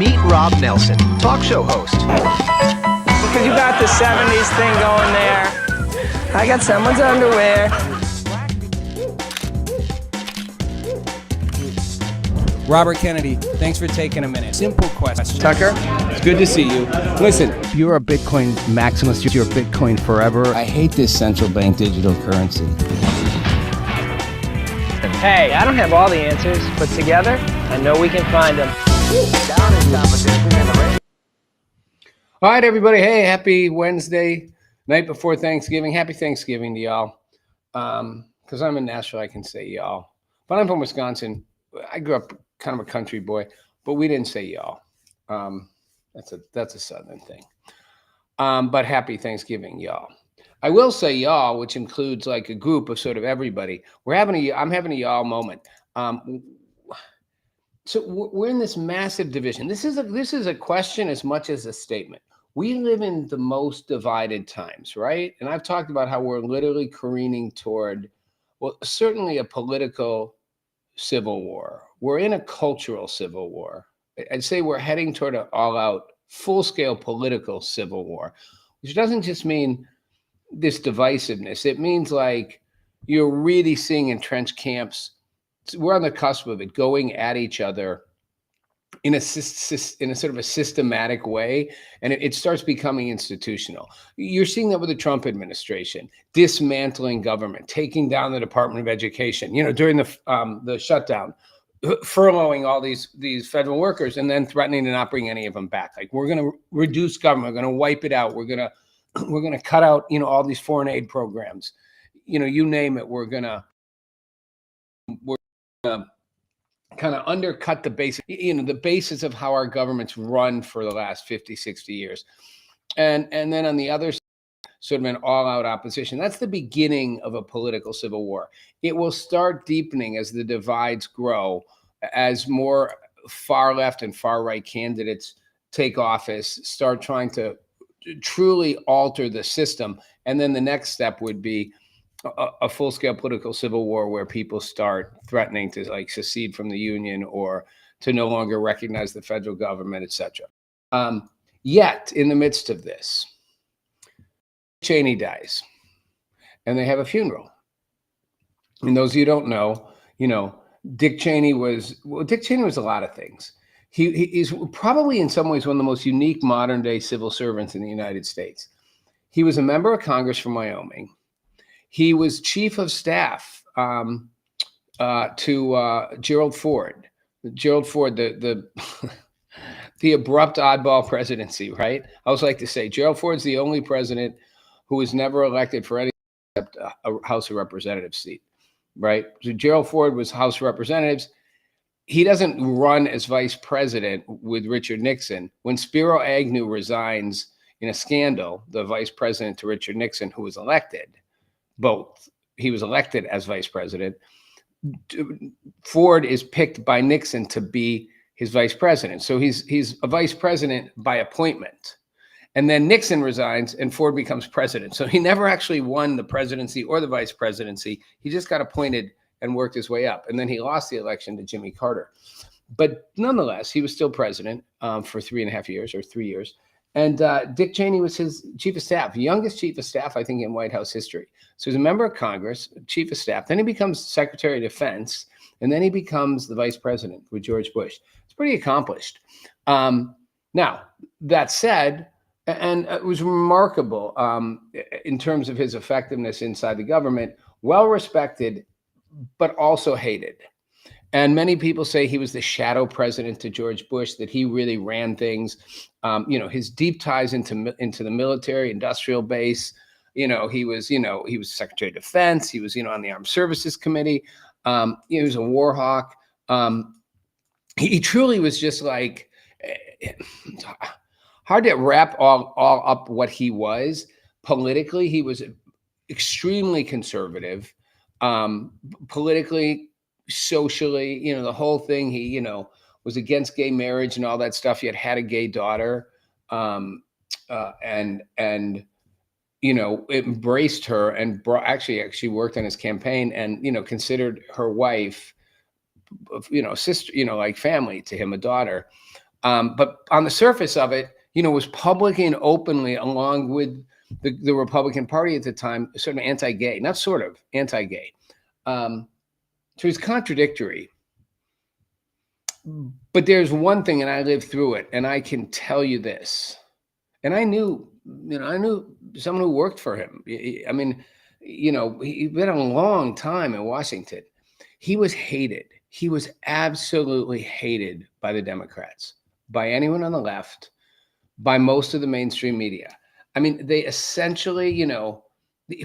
Meet Rob Nelson, talk show host. Because you got the 70s thing going there. I got someone's underwear. Robert Kennedy, thanks for taking a minute. Simple question. Tucker, it's good to see you. Listen, you're a Bitcoin maximalist. You're Bitcoin forever. I hate this central bank digital currency. Hey, I don't have all the answers, but together, I know we can find them. All right, everybody. Hey, happy Wednesday, night before Thanksgiving. Happy Thanksgiving to y'all. Because I'm in Nashville, I can say y'all. But I'm from Wisconsin. I grew up kind of a country boy, but we didn't say y'all. That's a Southern thing. But happy Thanksgiving, y'all. I will say y'all, which includes like a group of sort of everybody. I'm having a y'all moment. So we're in this massive division. This is a question as much as a statement. We live in the most divided times, right? And I've talked about how we're literally careening toward, well, certainly a political civil war. We're in a cultural civil war. I'd say we're heading toward an all-out, full-scale political civil war, which doesn't just mean this divisiveness. It means like you're really seeing entrenched camps. We're on the cusp of it, going at each other in a sort of a systematic way, and it starts becoming institutional. You're seeing that with the Trump administration, dismantling government, taking down the Department of Education. During the shutdown, furloughing all these federal workers, and then threatening to not bring any of them back. Like, we're going to reduce government, we're going to wipe it out, we're going to cut out all these foreign aid programs. You name it, we're going to kind of undercut the basic, the basis of how our government's run for the last 50, 60 years. And then on the other side, sort of an all-out opposition. That's the beginning of a political civil war. It will start deepening as the divides grow, as more far left and far right candidates take office, start trying to truly alter the system. And then the next step would be a full-scale political civil war where people start threatening to like secede from the union or to no longer recognize the federal government, etc. Yet, in the midst of this, Cheney dies, and they have a funeral. And those of you who don't know, Dick Cheney was a lot of things. He's probably in some ways one of the most unique modern-day civil servants in the United States. He was a member of Congress from Wyoming. He was chief of staff to Gerald Ford. Gerald Ford, the the abrupt oddball presidency, right? I always like to say Gerald Ford's the only president who was never elected for anything except a House of Representatives seat, right? So Gerald Ford was House of Representatives. He doesn't run as vice president with Richard Nixon. When Spiro Agnew resigns in a scandal, the vice president to Richard Nixon, who was elected, he was elected as vice president. Ford is picked by Nixon to be his vice president. So he's a vice president by appointment. And then Nixon resigns and Ford becomes president. So he never actually won the presidency or the vice presidency. He just got appointed and worked his way up. And then he lost the election to Jimmy Carter. But nonetheless, he was still president for 3.5 years or 3 years. And Dick Cheney was his chief of staff, youngest chief of staff, I think, in White House history. So he's a member of Congress, chief of staff. Then he becomes Secretary of Defense. And then he becomes the vice president with George Bush. It's pretty accomplished. Now, that said, and it was remarkable in terms of his effectiveness inside the government, well respected, but also hated. And many people say he was the shadow president to George Bush, that he really ran things. His deep ties into the military industrial base. He was Secretary of Defense. He was, on the Armed Services Committee. He was a war hawk. He truly was just like, hard to wrap all up what he was. Politically, he was extremely conservative. Politically, socially, the whole thing, he, was against gay marriage and all that stuff. He had a gay daughter, and embraced her and actually worked on his campaign and, considered her wife, sister, like family to him, a daughter. But on the surface of it, was publicly and openly, along with the Republican Party at the time, sort of anti-gay, not sort of anti-gay. So he's contradictory. But there's one thing, and I lived through it, and I can tell you this. And I knew someone who worked for him. I mean, he'd been a long time in Washington. He was hated. He was absolutely hated by the Democrats, by anyone on the left, by most of the mainstream media. I mean, they essentially, he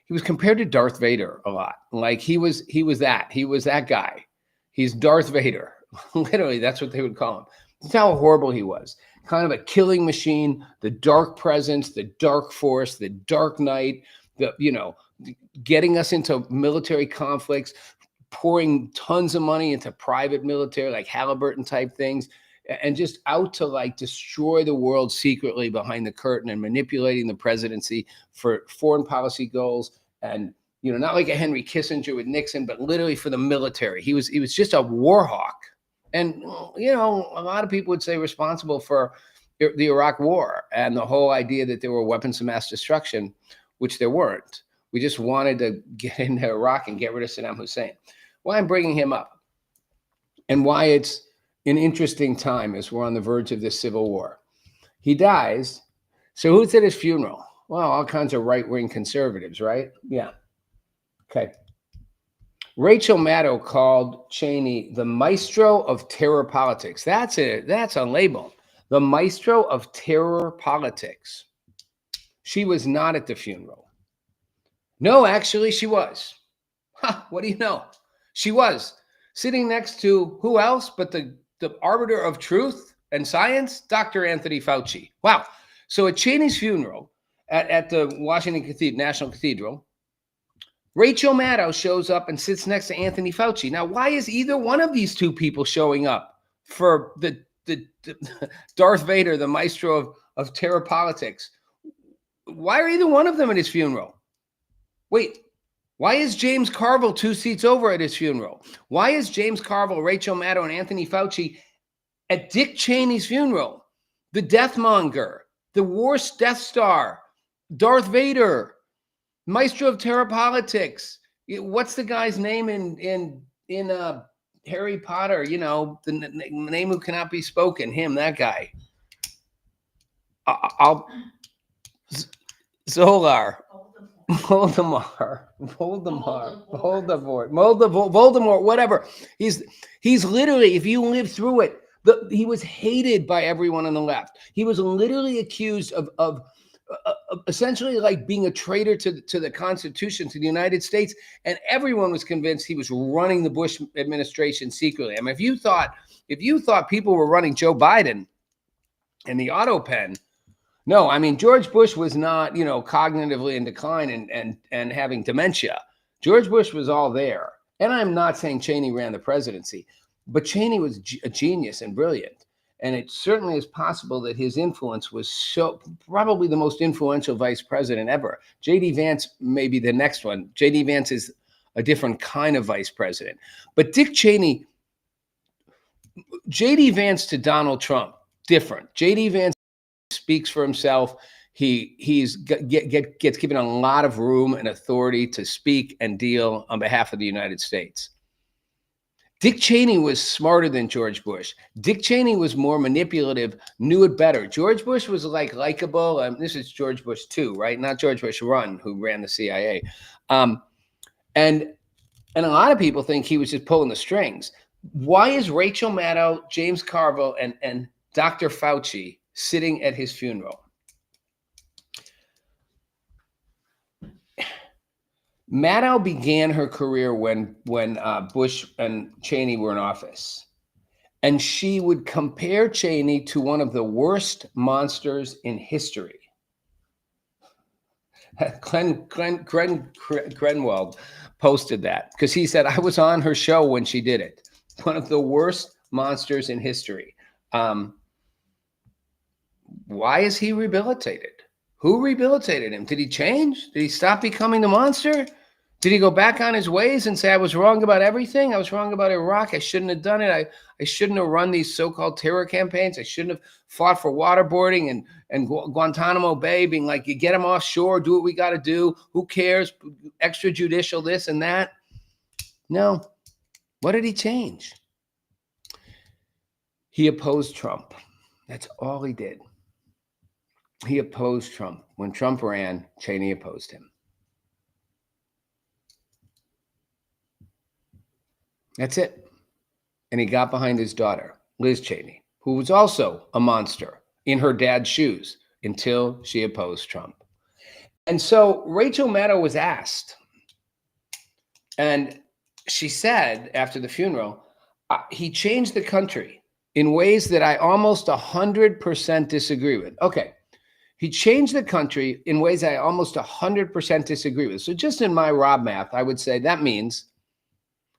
was compared to Darth Vader a lot. Like he was that guy. He's Darth Vader. Literally, that's what they would call him. That's how horrible he was. Kind of a killing machine, the dark presence, the dark force, the dark knight, getting us into military conflicts, pouring tons of money into private military, like Halliburton type things, and just out to like destroy the world secretly behind the curtain and manipulating the presidency for foreign policy goals. And, not like a Henry Kissinger with Nixon, but literally for the military. He was just a war hawk. And, a lot of people would say responsible for the Iraq war and the whole idea that there were weapons of mass destruction, which there weren't. We just wanted to get into Iraq and get rid of Saddam Hussein. Why I'm bringing him up and why it's an interesting time as we're on the verge of this civil war. He dies. So who's at his funeral? Well, all kinds of right-wing conservatives, right? Yeah. Okay. Rachel Maddow called Cheney the maestro of terror politics. That's a label. The maestro of terror politics. She was not at the funeral. No, actually, she was. What do you know? She was sitting next to who else but the arbiter of truth and science, Dr. Anthony Fauci. Wow. So at Cheney's funeral at the Washington National Cathedral, Rachel Maddow shows up and sits next to Anthony Fauci. Now, why is either one of these two people showing up for the Darth Vader, the maestro of terror politics? Why are either one of them at his funeral? Wait, why is James Carville 2 seats over at his funeral? Why is James Carville, Rachel Maddow, and Anthony Fauci at Dick Cheney's funeral? The deathmonger, the worst Death Star, Darth Vader, maestro of terror politics. What's the guy's name in Harry Potter? The name who cannot be spoken. Him, that guy. Zolar. Voldemort, whatever. He's literally, if you live through it, he was hated by everyone on the left. He was literally accused of essentially like being a traitor to the Constitution, to the United States, and everyone was convinced he was running the Bush administration secretly. I mean, if you thought people were running Joe Biden in the auto pen. No, I mean, George Bush was not, cognitively in decline and having dementia. George Bush was all there. And I'm not saying Cheney ran the presidency, but Cheney was a genius and brilliant. And it certainly is possible that his influence was probably the most influential vice president ever. J.D. Vance may be the next one. J.D. Vance is a different kind of vice president. But Dick Cheney, J.D. Vance to Donald Trump, different. J.D. Vance speaks for himself. He gets given a lot of room and authority to speak and deal on behalf of the United States. Dick Cheney was smarter than George Bush. Dick Cheney was more manipulative, knew it better. George Bush was likable. This is George Bush 2, right? Not George Bush 1, who ran the CIA. And a lot of people think he was just pulling the strings. Why is Rachel Maddow, James Carville, and Dr. Fauci sitting at his funeral? Maddow began her career when Bush and Cheney were in office, and she would compare Cheney to one of the worst monsters in history. Glenn Greenwald posted that because he said, I was on her show when she did it. One of the worst monsters in history. Why is he rehabilitated? Who rehabilitated him? Did he change? Did he stop becoming the monster? Did he go back on his ways and say, I was wrong about everything? I was wrong about Iraq. I shouldn't have done it. I shouldn't have run these so-called terror campaigns. I shouldn't have fought for waterboarding and Guantanamo Bay, being like, you get them offshore, do what we got to do. Who cares? Extrajudicial this and that. No. What did he change? He opposed Trump. That's all he did. He opposed Trump. When Trump ran, Cheney opposed him. That's it. And he got behind his daughter, Liz Cheney, who was also a monster in her dad's shoes until she opposed Trump. And so Rachel Maddow was asked, and she said after the funeral, he changed the country in ways that I almost 100% disagree with. Okay. He changed the country in ways I almost 100% disagree with. So just in my Rob math, I would say that means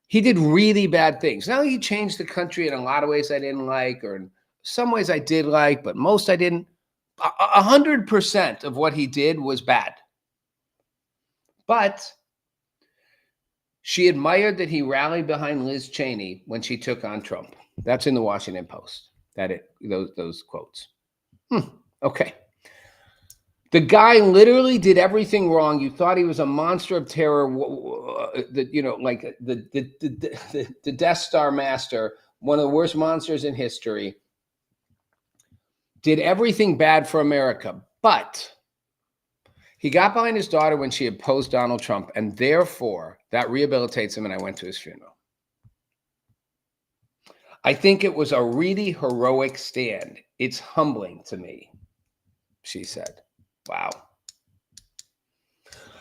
he did really bad things. Now he changed the country in a lot of ways I didn't like, or in some ways I did like, but most I didn't. 100% of what he did was bad. But she admired that he rallied behind Liz Cheney when she took on Trump. That's in the Washington Post. Those quotes. Okay. The guy literally did everything wrong. You thought he was a monster of terror, like the Death Star master, one of the worst monsters in history. Did everything bad for America, but he got behind his daughter when she opposed Donald Trump, and therefore that rehabilitates him, and I went to his funeral. I think it was a really heroic stand. It's humbling to me, she said. Wow.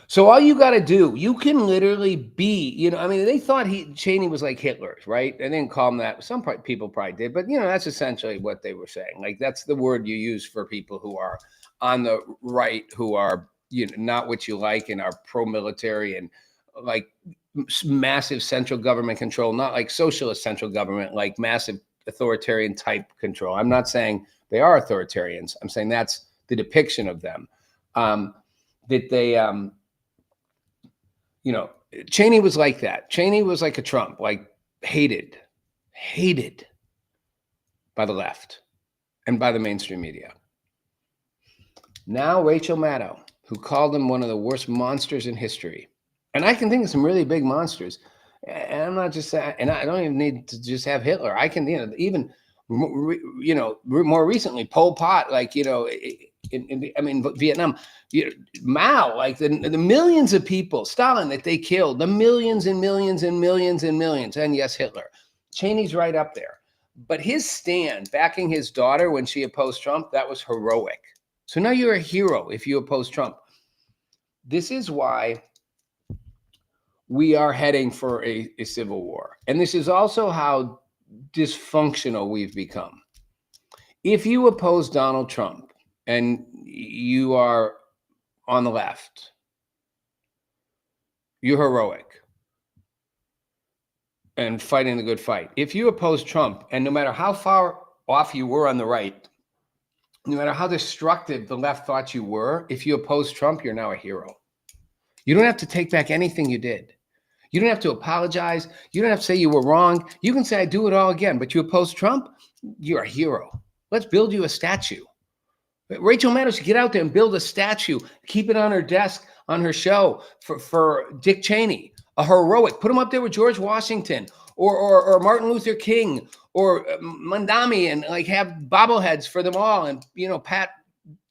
So all you got to do, you can literally be, they thought Cheney was like Hitler, right? They didn't call him that. Some people probably did, but that's essentially what they were saying. Like, that's the word you use for people who are on the right, who are, not what you like and are pro-military and like massive central government control, not like socialist central government, like massive authoritarian type control. I'm not saying they are authoritarians. I'm saying that's the depiction of them. That they, Cheney was like that. Cheney was like a Trump, like hated by the left and by the mainstream media. Now Rachel Maddow, who called him one of the worst monsters in history. And I can think of some really big monsters. And I'm not just saying, and I don't even need to just have Hitler. I can, even, more recently, Pol Pot, like, Vietnam, Mao, like the millions of people, Stalin that they killed, the millions and millions and millions and millions. And yes, Hitler. Cheney's right up there. But his stand backing his daughter when she opposed Trump, that was heroic. So now you're a hero if you oppose Trump. This is why we are heading for a civil war. And this is also how dysfunctional we've become. If you oppose Donald Trump and you are on the left, you're heroic and fighting the good fight. If you oppose Trump, and no matter how far off you were on the right, no matter how destructive the left thought you were, if you oppose Trump, you're now a hero. You don't have to take back anything you did. You don't have to apologize. You don't have to say you were wrong. You can say, I do it all again, but you oppose Trump, you're a hero. Let's build you a statue. Rachel Maddow should get out there and build a statue, keep it on her desk, on her show for Dick Cheney, a heroic. Put him up there with George Washington or Martin Luther King or Mandami, and like have bobbleheads for them all, and pat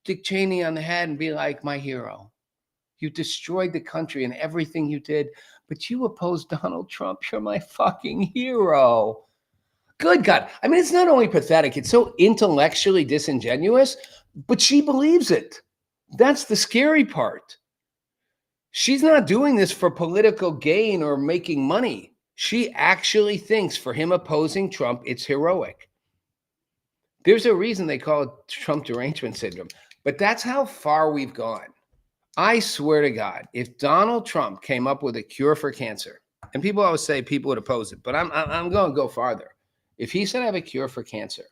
Dick Cheney on the head and be like, my hero. You destroyed the country and everything you did, but you opposed Donald Trump. You're my fucking hero. Good God. I mean, it's not only pathetic, it's so intellectually disingenuous, but she believes it. That's the scary part. She's not doing this for political gain or making money. She actually thinks for him opposing Trump, it's heroic. There's a reason they call it Trump derangement syndrome, but that's how far we've gone. I swear to God, if Donald Trump came up with a cure for cancer, and people always say people would oppose it, but I'm going to go farther. If he said I have a cure for cancer,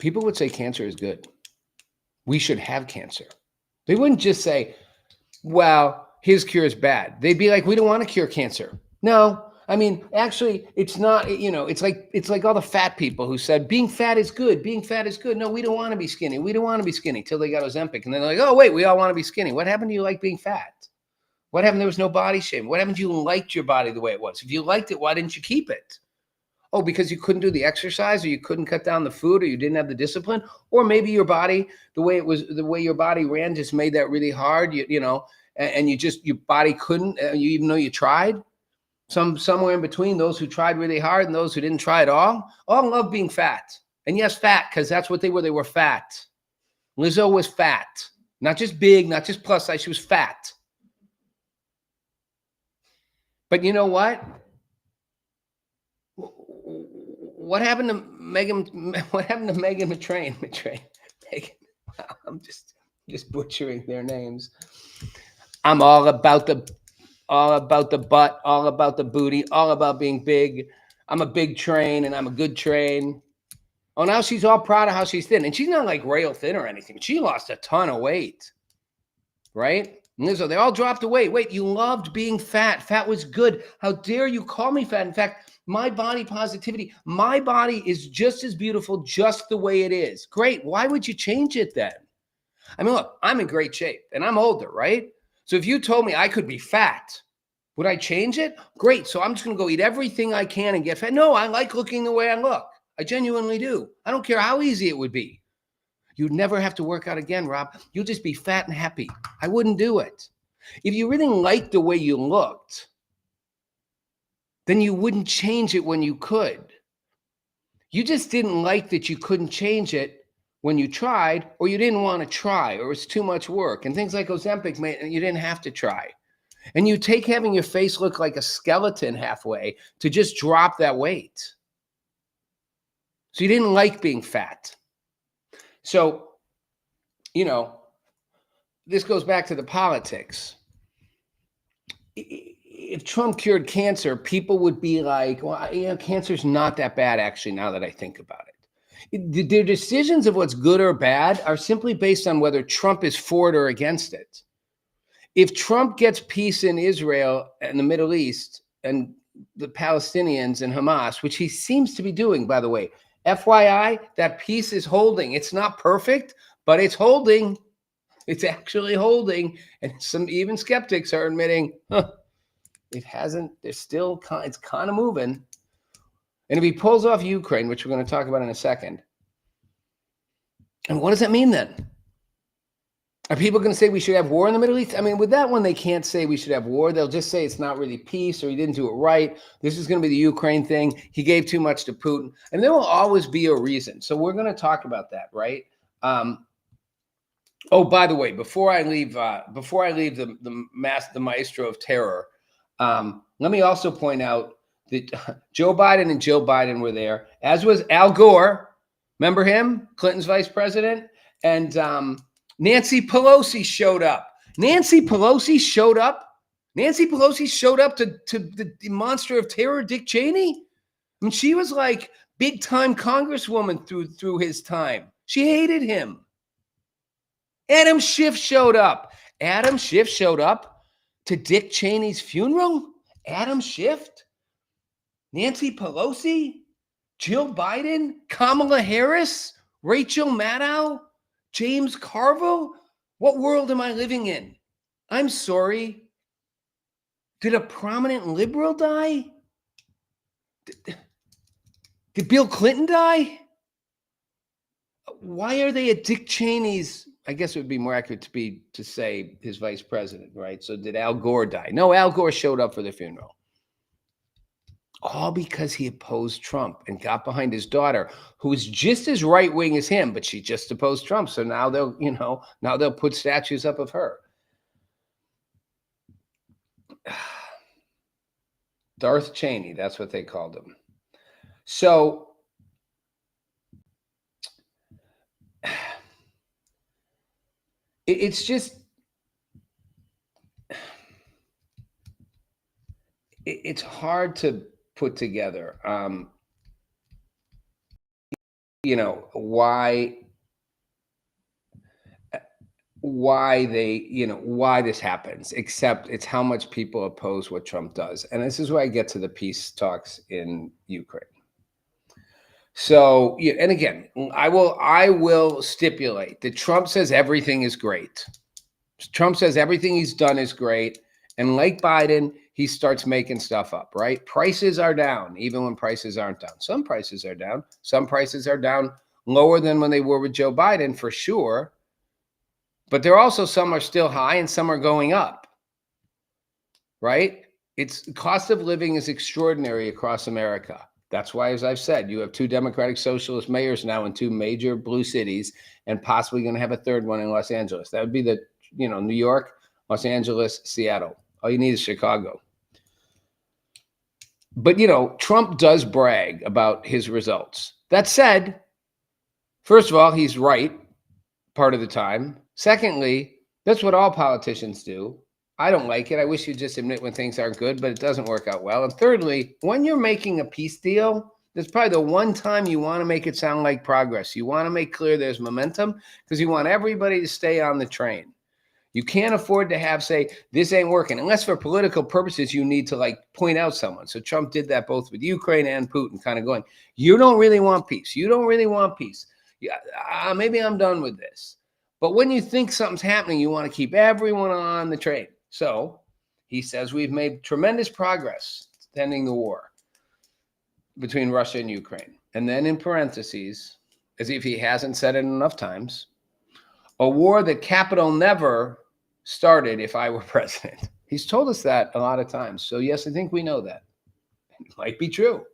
people would say cancer is good. We should have cancer. They wouldn't just say, well, his cure is bad. They'd be like, we don't want to cure cancer. No, I mean, actually, it's not, it's like all the fat people who said being fat is good. Being fat is good. No, we don't want to be skinny. We don't want to be skinny till they got Ozempic. And then they're like, oh, wait, we all want to be skinny. What happened to you like being fat? What happened? There was no body shame. What happened? You liked your body the way it was. If you liked it, why didn't you keep it? Oh, because you couldn't do the exercise, or you couldn't cut down the food, or you didn't have the discipline, or maybe your body, the way your body ran just made that really hard, and your body couldn't, even though you tried. Somewhere in between, those who tried really hard and those who didn't try at all love being fat. And yes, fat, because that's what they were. They were fat. Lizzo was fat, not just big, not just plus size. She was fat. But you know what? What happened to Megan? What happened to Megan Matrain? Megan. Wow, I'm just butchering their names. I'm all about the butt, all about the booty, all about being big. I'm a big train, and I'm a good train. Oh, now she's all proud of how she's thin, and she's not like rail thin or anything. She lost a ton of weight, right? Lizzo, they all dropped the weight. Wait, you loved being fat. Fat was good. How dare you call me fat? In fact, my body positivity, my body is just as beautiful, just the way it is. Great. Why would you change it then? I mean, look, I'm in great shape and I'm older, right? So if you told me I could be fat, would I change it? Great. So I'm just going to go eat everything I can and get fat. No, I like looking the way I look. I genuinely do. I don't care how easy it would be. You'd never have to work out again, Rob. You'll just be fat and happy. I wouldn't do it. If you really liked the way you looked, then you wouldn't change it when you could. You just didn't like that you couldn't change it when you tried, or you didn't want to try, or it's too much work. And things like Ozempic, you didn't have to try. And you take having your face look like a skeleton halfway to just drop that weight. So you didn't like being fat. So, this goes back to the politics. If Trump cured cancer, people would be like, well, cancer's not that bad, actually, now that I think about it. Their decisions of what's good or bad are simply based on whether Trump is for it or against it. If Trump gets peace in Israel and the Middle East and the Palestinians and Hamas, which he seems to be doing, by the way, FYI, that peace is holding. It's not perfect, but it's holding. It's actually holding. And some even skeptics are admitting, it hasn't, it's kind of moving. And if he pulls off Ukraine, which we're going to talk about in a second, and what does that mean then? Are people going to say we should have war in the Middle East? I mean, with that one, they can't say we should have war. They'll just say it's not really peace, or he didn't do it right. This is going to be the Ukraine thing. He gave too much to Putin. And there will always be a reason. So we're going to talk about that, right? Oh, by the way, before I leave the maestro of terror, let me also point out that Joe Biden and Jill Biden were there, as was Al Gore. Remember him? Clinton's vice president. And Nancy Pelosi showed up. Nancy Pelosi showed up to the monster of terror, Dick Cheney. I mean, she was like big time congresswoman through his time. She hated him. Adam Schiff showed up. Adam Schiff showed up to Dick Cheney's funeral. Adam Schiff, Nancy Pelosi, Jill Biden, Kamala Harris, Rachel Maddow, James Carville. What world am I living in? I'm sorry. Did a prominent liberal die? Did Bill Clinton die? Why are they at Dick Cheney's? I guess it would be more accurate to say his vice president, right? So did Al Gore die? No, Al Gore showed up for the funeral. All because he opposed Trump and got behind his daughter, who is just as right-wing as him, but she just opposed Trump. So now they'll put statues up of her. Darth Cheney, that's what they called him. So it's just, it's hard to put together, why why this happens, except it's how much people oppose what Trump does. And this is where I get to the peace talks in Ukraine. So, and again, I will stipulate that Trump says everything is great. Trump says everything he's done is great. And like Biden, he starts making stuff up, right? Prices are down, even when prices aren't down. Some prices are down. Some prices are down lower than when they were with Joe Biden, for sure. But there are also some are still high and some are going up, right? It's cost of living is extraordinary across America. That's why, as I've said, you have 2 Democratic Socialist mayors now in 2 major blue cities, and possibly going to have a third one in Los Angeles. That would be the, New York, Los Angeles, Seattle. All you need is Chicago. But, Trump does brag about his results. That said, first of all, he's right part of the time. Secondly, that's what all politicians do. I don't like it. I wish you'd just admit when things aren't good, but it doesn't work out well. And thirdly, when you're making a peace deal, that's probably the one time you want to make it sound like progress. You want to make clear there's momentum because you want everybody to stay on the train. You can't afford to have, say, this ain't working, unless for political purposes you need to point out someone. So Trump did that both with Ukraine and Putin, kind of going, you don't really want peace. You don't really want peace. Yeah, maybe I'm done with this. But when you think something's happening, you want to keep everyone on the train. So he says we've made tremendous progress ending the war between Russia and Ukraine. And then in parentheses, as if he hasn't said it enough times, a war that capital never started if I were president. He's told us that a lot of times. So yes, I think we know that. It might be true.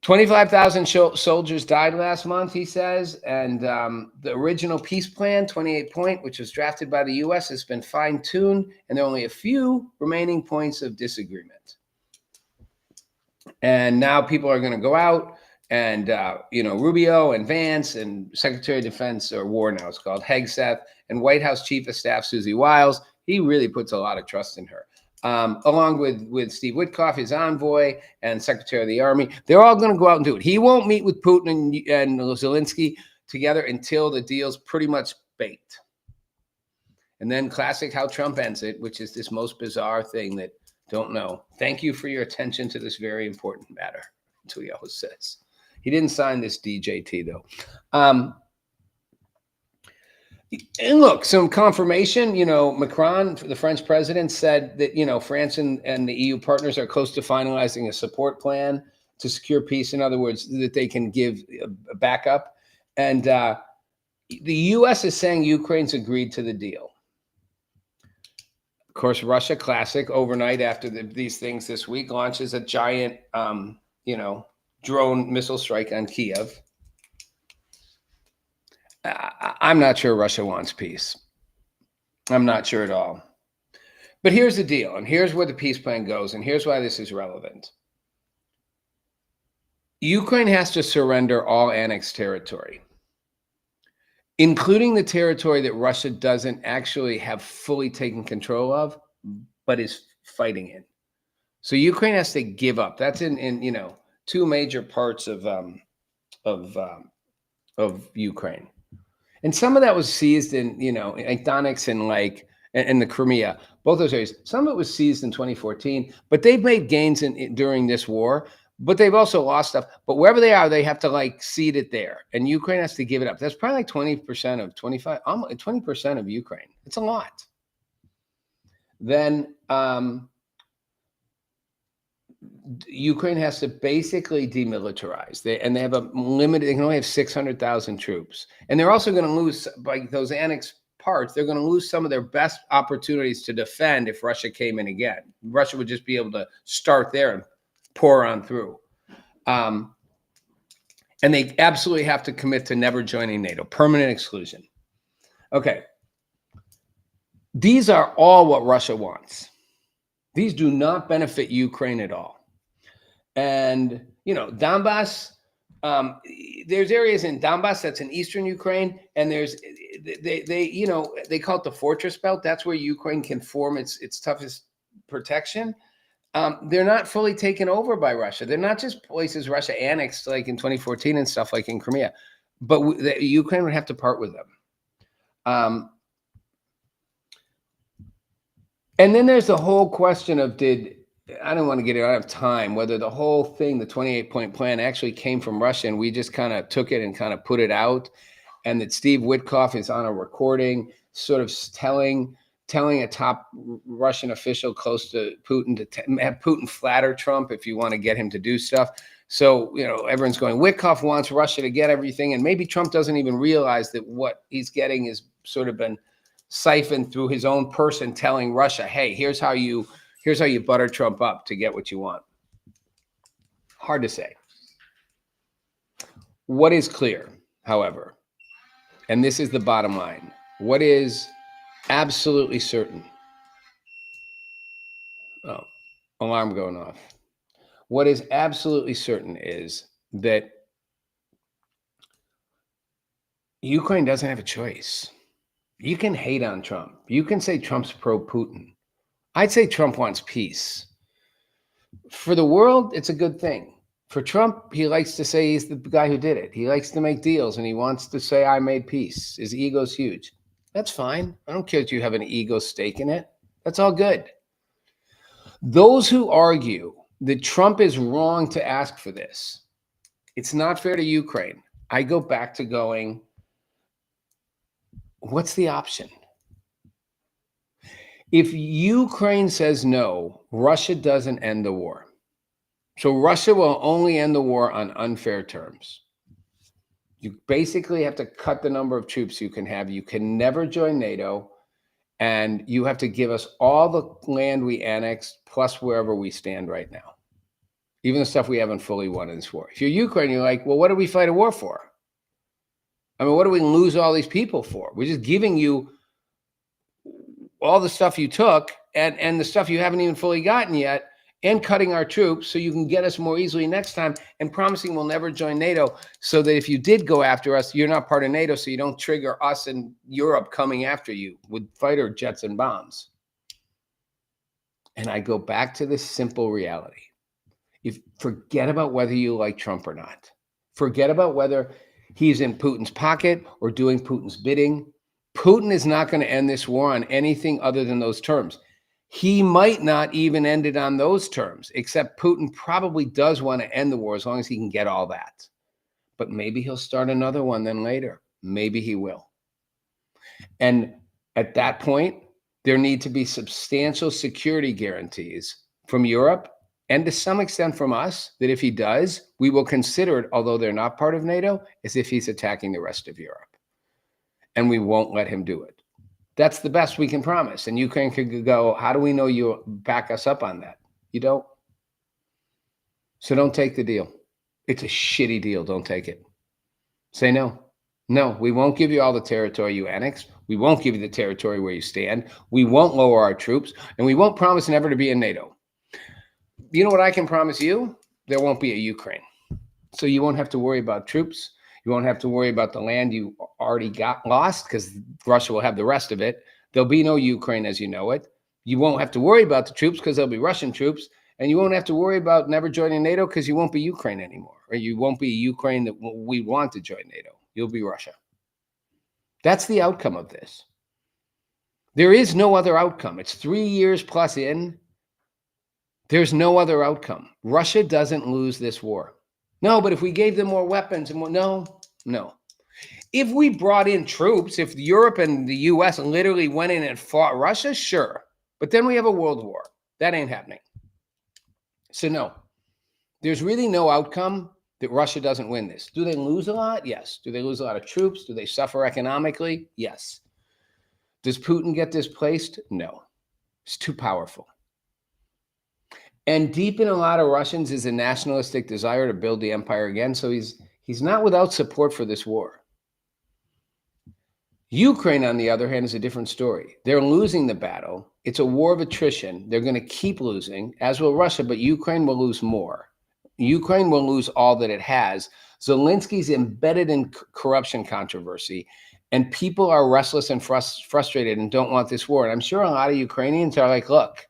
25,000 soldiers died last month, he says, and the original peace plan, 28-point, which was drafted by the U.S., has been fine-tuned, and there are only a few remaining points of disagreement. And now people are going to go out, and Rubio and Vance and Secretary of Defense, or War now it's called, Hegseth, and White House Chief of Staff Susie Wiles. He really puts a lot of trust in her. Along with Steve Witkoff, his envoy, and Secretary of the Army. They're all going to go out and do it. He won't meet with Putin and Zelensky together until the deal's pretty much baked. And then classic how Trump ends it, which is this most bizarre thing that don't know. Thank you for your attention to this very important matter. That's what he always says. He didn't sign this DJT, though. And look, some confirmation, Macron, the French president, said that, France and the EU partners are close to finalizing a support plan to secure peace. In other words, that they can give a backup. And the U.S. is saying Ukraine's agreed to the deal. Of course, Russia, classic, overnight after these things this week, launches a giant, drone missile strike on Kiev. I'm not sure Russia wants peace. I'm not sure at all. But here's the deal, and here's where the peace plan goes, and here's why this is relevant. Ukraine has to surrender all annexed territory, including the territory that Russia doesn't actually have fully taken control of, but is fighting in. So Ukraine has to give up. That's in 2 major parts of Ukraine. And some of that was seized in, like Donetsk and the Crimea, both those areas. Some of it was seized in 2014, but they've made gains during this war, but they've also lost stuff. But wherever they are, they have to cede it there. And Ukraine has to give it up. That's probably 20% of Ukraine. It's a lot. Then Ukraine has to basically demilitarize. They have a limited, they can only have 600,000 troops. And they're also going to lose, by those annexed parts, they're going to lose some of their best opportunities to defend if Russia came in again. Russia would just be able to start there and pour on through. And they absolutely have to commit to never joining NATO, permanent exclusion. Okay. These are all what Russia wants. These do not benefit Ukraine at all. And, Donbass, there's areas in Donbass that's in eastern Ukraine, and there's, they call it the fortress belt. That's where Ukraine can form its toughest protection. They're not fully taken over by Russia. They're not just places Russia annexed like in 2014 and stuff like in Crimea, but Ukraine would have to part with them. And then there's the whole question of I don't want to get it out of time, whether the whole thing, the 28-point plan, actually came from Russia and we just kind of took it and kind of put it out, and that Steve Witkoff is on a recording sort of telling a top Russian official close to Putin to have Putin flatter Trump if you want to get him to do stuff. So, everyone's going, Witkoff wants Russia to get everything. And maybe Trump doesn't even realize that what he's getting is sort of been siphoned through his own person telling Russia, hey, here's how you butter Trump up to get what you want. Hard to say. What is clear, however, and this is the bottom line, what is absolutely certain. Oh, alarm going off. What is absolutely certain is that Ukraine doesn't have a choice. You can hate on Trump. You can say Trump's pro-Putin. I'd say Trump wants peace. For the world, it's a good thing. For Trump, he likes to say he's the guy who did it. He likes to make deals, and he wants to say, I made peace. His ego's huge. That's fine. I don't care if you have an ego stake in it. That's all good. Those who argue that Trump is wrong to ask for this, it's not fair to Ukraine. I go back to going, what's the option? If Ukraine says no, Russia doesn't end the war. So Russia will only end the war on unfair terms. You basically have to cut the number of troops you can have. You can never join NATO, and you have to give us all the land we annexed plus wherever we stand right now, even the stuff we haven't fully won in this war. If you're Ukraine, you're like, well, what do we fight a war for? I mean, what do we lose all these people for? We're just giving you all the stuff you took and the stuff you haven't even fully gotten yet, and cutting our troops so you can get us more easily next time, and promising we'll never join NATO, so that if you did go after us, you're not part of NATO, so you don't trigger us and Europe coming after you with fighter jets and bombs. And I go back to this simple reality. Forget about whether you like Trump or not. Forget about whether he's in Putin's pocket or doing Putin's bidding. Putin is not going to end this war on anything other than those terms. He might not even end it on those terms, except Putin probably does want to end the war as long as he can get all that. But maybe he'll start another one then later. Maybe he will. And at that point, there need to be substantial security guarantees from Europe and to some extent from us that if he does, we will consider it, although they're not part of NATO, as if he's attacking the rest of Europe. And we won't let him do it. That's the best we can promise. And Ukraine could go, how do we know you'll back us up on that? You don't. So don't take the deal. It's a shitty deal. Don't take it. Say no. No, we won't give you all the territory you annex. We won't give you the territory where you stand. We won't lower our troops. And we won't promise never to be in NATO. You know what I can promise you? There won't be a Ukraine. So you won't have to worry about troops. You won't have to worry about the land you already got lost, because Russia will have the rest of it. There'll be no Ukraine as you know it. You won't have to worry about the troops because there'll be Russian troops. And you won't have to worry about never joining NATO because you won't be Ukraine anymore. Or you won't be Ukraine that we want to join NATO. You'll be Russia. That's the outcome of this. There is no other outcome. It's 3 years plus in. There's no other outcome. Russia doesn't lose this war. No, but if we gave them more weapons and more, no. If we brought in troops, if Europe and the US literally went in and fought Russia, sure. But then we have a world war. That ain't happening. So no, there's really no outcome that Russia doesn't win this. Do they lose a lot? Yes. Do they lose a lot of troops? Do they suffer economically? Yes. Does Putin get displaced? No. It's too powerful. And deep in a lot of Russians is a nationalistic desire to build the empire again. So he's not without support for this war. Ukraine, on the other hand, is a different story. They're losing the battle. It's a war of attrition. They're going to keep losing, as will Russia, but Ukraine will lose more. Ukraine will lose all that it has. Zelensky's embedded in corruption controversy, and people are restless and frustrated and don't want this war. And I'm sure a lot of Ukrainians are like, look,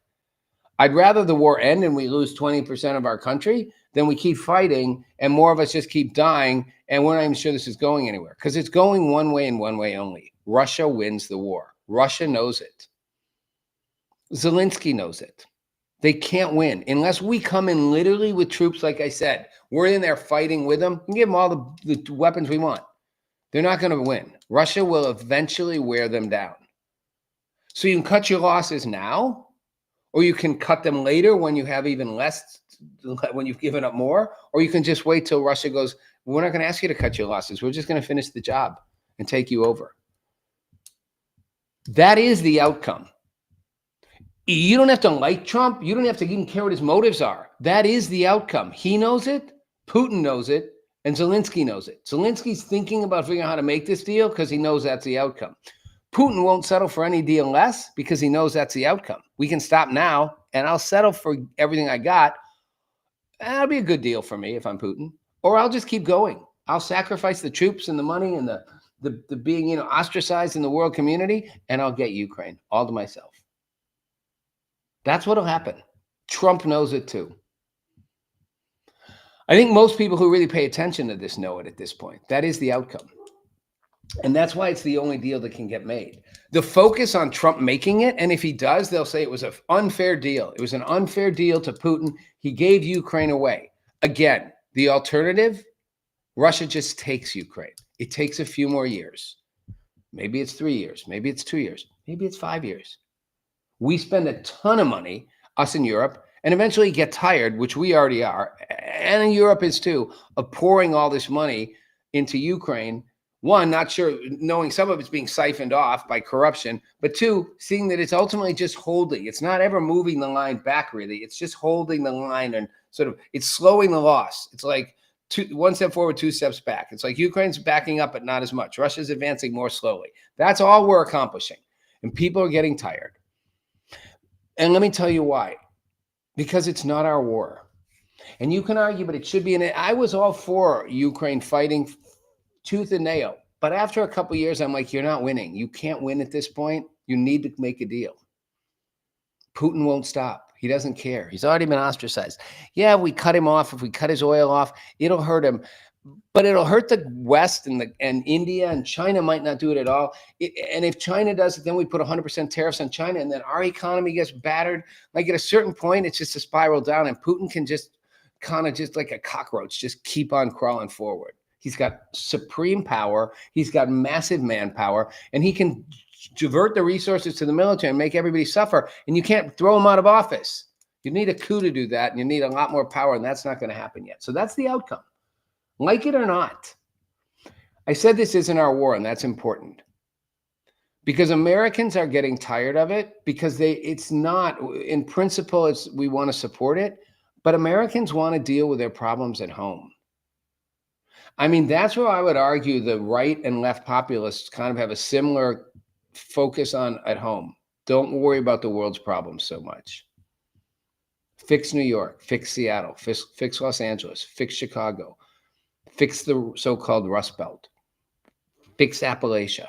I'd rather the war end and we lose 20% of our country than we keep fighting and more of us just keep dying and we're not even sure this is going anywhere, because it's going one way and one way only. Russia wins the war. Russia knows it. Zelensky knows it. They can't win unless we come in literally with troops. Like I said, we're in there fighting with them. We can give them all the weapons we want. They're not going to win. Russia will eventually wear them down. So you can cut your losses now, or you can cut them later when you have even less, when you've given up more, or you can just wait till Russia goes, we're not going to ask you to cut your losses. We're just going to finish the job and take you over. That is the outcome. You don't have to like Trump. You don't have to even care what his motives are. That is the outcome. He knows it. Putin knows it. And Zelensky knows it. Zelensky's thinking about figuring out how to make this deal because he knows that's the outcome. Putin won't settle for any deal less because he knows that's the outcome. We can stop now, and I'll settle for everything I got. That'll be a good deal for me if I'm Putin. Or I'll just keep going. I'll sacrifice the troops and the money and the being, ostracized in the world community, and I'll get Ukraine all to myself. That's what'll happen. Trump knows it too. I think most people who really pay attention to this know it at this point. That is the outcome. And that's why it's the only deal that can get made. The focus on Trump making it, and if he does, they'll say it was an unfair deal. It was an unfair deal to Putin. He gave Ukraine away. Again, the alternative, Russia just takes Ukraine. It takes a few more years. Maybe it's 3 years. Maybe it's 2 years. Maybe it's 5 years. We spend a ton of money, us in Europe, and eventually get tired, which we already are, and in Europe is too, of pouring all this money into Ukraine. One, not sure, knowing some of it's being siphoned off by corruption, but two, seeing that it's ultimately just holding. It's not ever moving the line back, really. It's just holding the line and sort of, it's slowing the loss. It's like one step forward, 2 steps back. It's like Ukraine's backing up, but not as much. Russia's advancing more slowly. That's all we're accomplishing. And people are getting tired. And let me tell you why. Because it's not our war. And you can argue, but it should be. And I was all for Ukraine fighting tooth and nail. But after a couple of years, I'm like, you're not winning. You can't win at this point. You need to make a deal. Putin won't stop. He doesn't care. He's already been ostracized. Yeah, we cut him off. If we cut his oil off, it'll hurt him. But it'll hurt the West and India, and China might not do it at all. And if China does it, then we put 100% tariffs on China, and then our economy gets battered. Like at a certain point, it's just a spiral down, and Putin can just kind of just like a cockroach, just keep on crawling forward. He's got supreme power. He's got massive manpower, and he can divert the resources to the military and make everybody suffer. And you can't throw him out of office. You need a coup to do that, and you need a lot more power, and that's not going to happen yet. So that's the outcome. Like it or not. I said this isn't our war, and that's important. Because Americans are getting tired of it, because it's not, in principle, we want to support it, but Americans want to deal with their problems at home. I mean, that's where I would argue the right and left populists kind of have a similar focus on at home. Don't worry about the world's problems so much. Fix New York, fix Seattle, fix Los Angeles, fix Chicago. Fix the so-called Rust Belt. Fix Appalachia.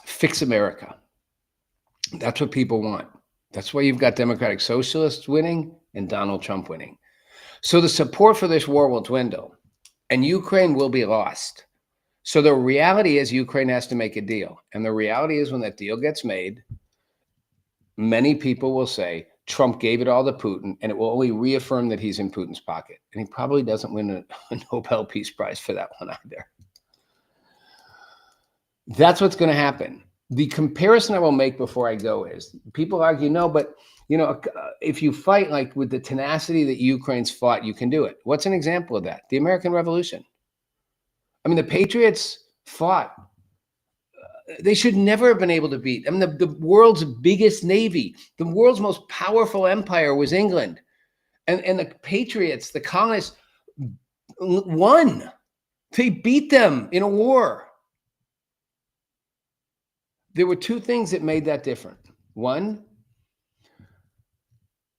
Fix America. That's what people want. That's why you've got Democratic Socialists winning and Donald Trump winning. So the support for this war will dwindle, and Ukraine will be lost. So the reality is Ukraine has to make a deal. And the reality is when that deal gets made, many people will say, Trump gave it all to Putin, and it will only reaffirm that he's in Putin's pocket. And he probably doesn't win a Nobel Peace Prize for that one either. That's what's going to happen. The comparison I will make before I go is, people argue, no, but if you fight like with the tenacity that Ukraine's fought, you can do it. What's an example of that? The American Revolution. I mean, the Patriots fought. They should never have been able to beat. I mean, the world's biggest navy, the world's most powerful empire was England. And the Patriots, the colonists, won. They beat them in a war. There were 2 things that made that different. One,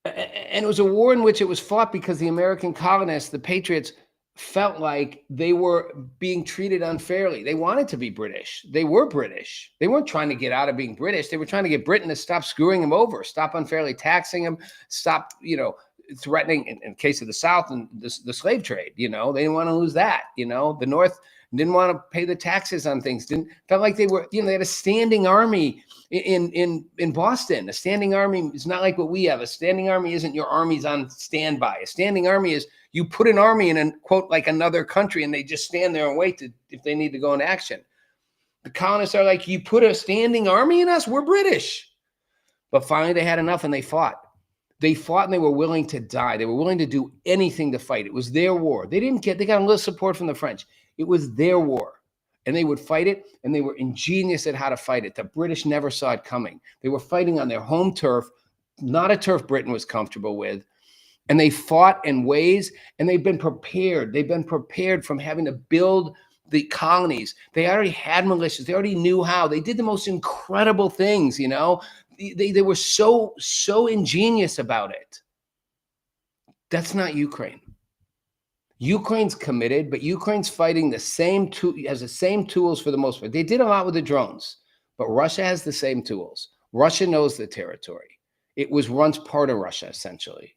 and it was a war in which it was fought because the American colonists, the Patriots, felt like they were being treated unfairly. They wanted to be British. They were British. They weren't trying to get out of being British. They were trying to get Britain to stop screwing them over, stop unfairly taxing them, stop, threatening, in case of the South and the slave trade. You know, they didn't want to lose that. You know, the North didn't want to pay the taxes on things. Felt like they were, you know, they had a standing army in Boston. A standing army is not like what we have. A standing army isn't your army's on standby. A standing army is you put an army in a quote like another country and they just stand there and wait to, if they need to go into action. The colonists are like, you put a standing army in us, we're British. But finally they had enough and they fought. They fought and they were willing to die. They were willing to do anything to fight. It was their war. They got a little support from the French. It was their war. And they would fight it, and they were ingenious at how to fight it. The British never saw it coming. They were fighting on their home turf, not a turf Britain was comfortable with. And they fought in ways, and they've been prepared. They've been prepared from having to build the colonies. They already had militias. They already knew how. They did the most incredible things, you know. They were so ingenious about it. That's not Ukraine. Ukraine's committed, but Ukraine's fighting has the same tools for the most part. They did a lot with the drones, but Russia has the same tools. Russia knows the territory. It was once part of Russia, essentially.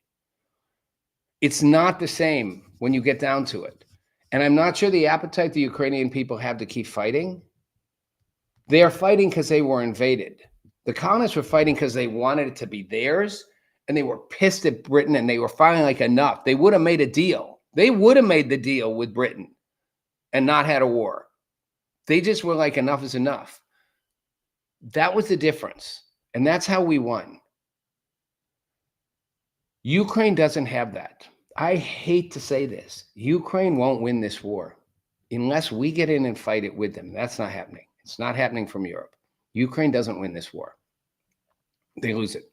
It's not the same when you get down to it. And I'm not sure the appetite the Ukrainian people have to keep fighting. They are fighting because they were invaded. The colonists were fighting because they wanted it to be theirs, and they were pissed at Britain, and they were finally like, enough. They would have made a deal. They would have made the deal with Britain and not had a war. They just were like, enough is enough. That was the difference. And that's how we won. Ukraine doesn't have that. I hate to say this. Ukraine won't win this war unless we get in and fight it with them. That's not happening. It's not happening from Europe. Ukraine doesn't win this war. They lose it.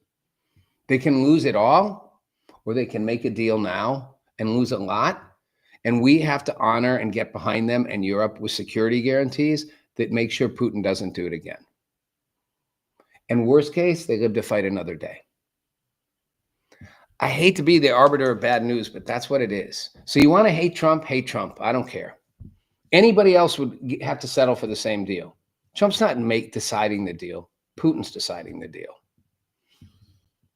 They can lose it all, or they can make a deal now and lose a lot. And we have to honor and get behind them and Europe with security guarantees that make sure Putin doesn't do it again. And worst case, they live to fight another day. I hate to be the arbiter of bad news, but that's what it is. So you want to hate Trump? Hate Trump. I don't care. Anybody else would have to settle for the same deal. Trump's not deciding the deal. Putin's deciding the deal.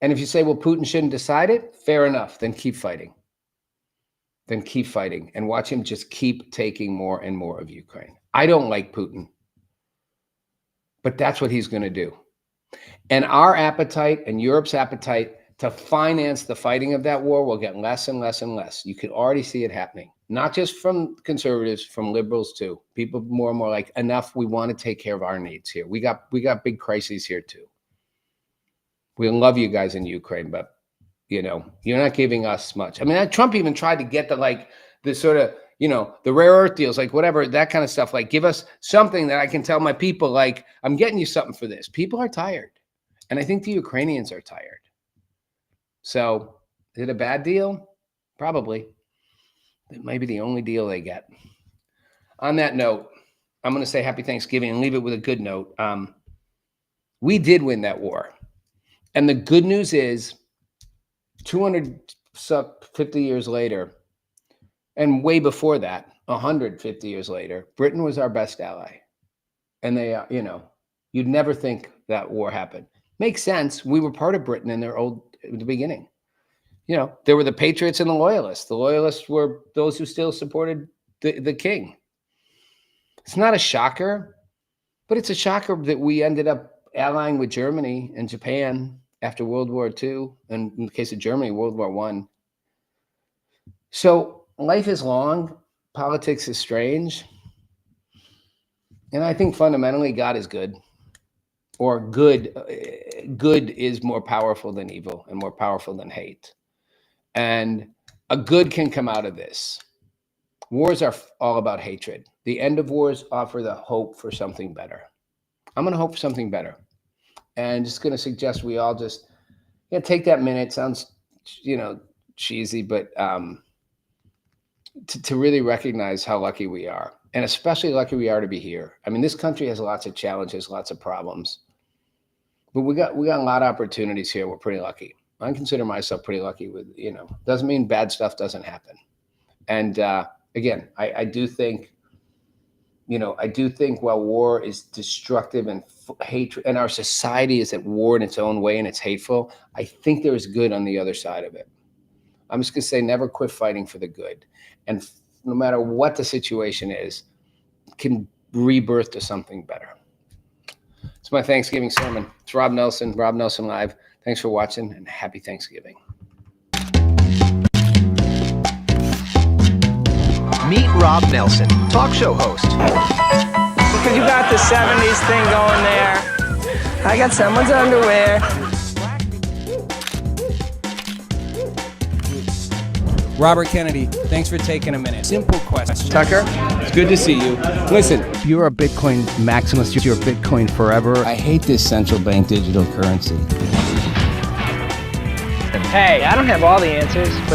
And if you say, well, Putin shouldn't decide it, fair enough. Then keep fighting. Then keep fighting and watch him just keep taking more and more of Ukraine. I don't like Putin, but that's what he's going to do. And our appetite and Europe's appetite to finance the fighting of that war will get less and less and less. You can already see it happening, not just from conservatives, from liberals too. People more and more like, enough, we want to take care of our needs here. We got big crises here too. We love you guys in Ukraine, but you know, you're not giving us much. I mean, Trump even tried to get the sort of, you know, the rare earth deals, like whatever, that kind of stuff. Like, give us something that I can tell my people, like, I'm getting you something for this. People are tired. And I think the Ukrainians are tired. So is it a bad deal? Probably. It might be the only deal they get. On that note, I'm going to say happy Thanksgiving and leave it with a good note. We did win that war. And the good news is 250 years later, and way before that, 150 years later, Britain was our best ally. And they, you know, you'd never think that war happened. Makes sense. We were part of Britain in the beginning. You know, there were the patriots and the loyalists. The loyalists were those who still supported the king. It's not a shocker, but it's a shocker that we ended up allying with Germany and Japan after World War II, and in the case of Germany, World War I. So life is long, politics is strange, and I think fundamentally God is good, or good is more powerful than evil and more powerful than hate. And a good can come out of this. Wars are all about hatred. The end of wars offer the hope for something better. I'm going to hope for something better. And just going to suggest we all just take that minute. Sounds, you know, cheesy, but to really recognize how lucky we are, and especially lucky we are to be here. I mean, this country has lots of challenges, lots of problems, but we got a lot of opportunities here. We're pretty lucky. I consider myself pretty lucky with, you know, doesn't mean bad stuff doesn't happen. And again, I do think, you know, while war is destructive and hatred, and our society is at war in its own way and it's hateful, I think there is good on the other side of it. I'm just going to say never quit fighting for the good. And no matter what the situation is, can rebirth to something better. It's my Thanksgiving sermon. It's Rob Nelson Live. Thanks for watching and happy Thanksgiving. Meet Rob Nelson, talk show host. Because you got the 70s thing going there. I got someone's underwear. Robert Kennedy, thanks for taking a minute. Simple question. Tucker, it's good to see you. Listen, If you're a Bitcoin maximalist, you're Bitcoin forever. I hate this central bank digital currency. Hey, I don't have all the answers, but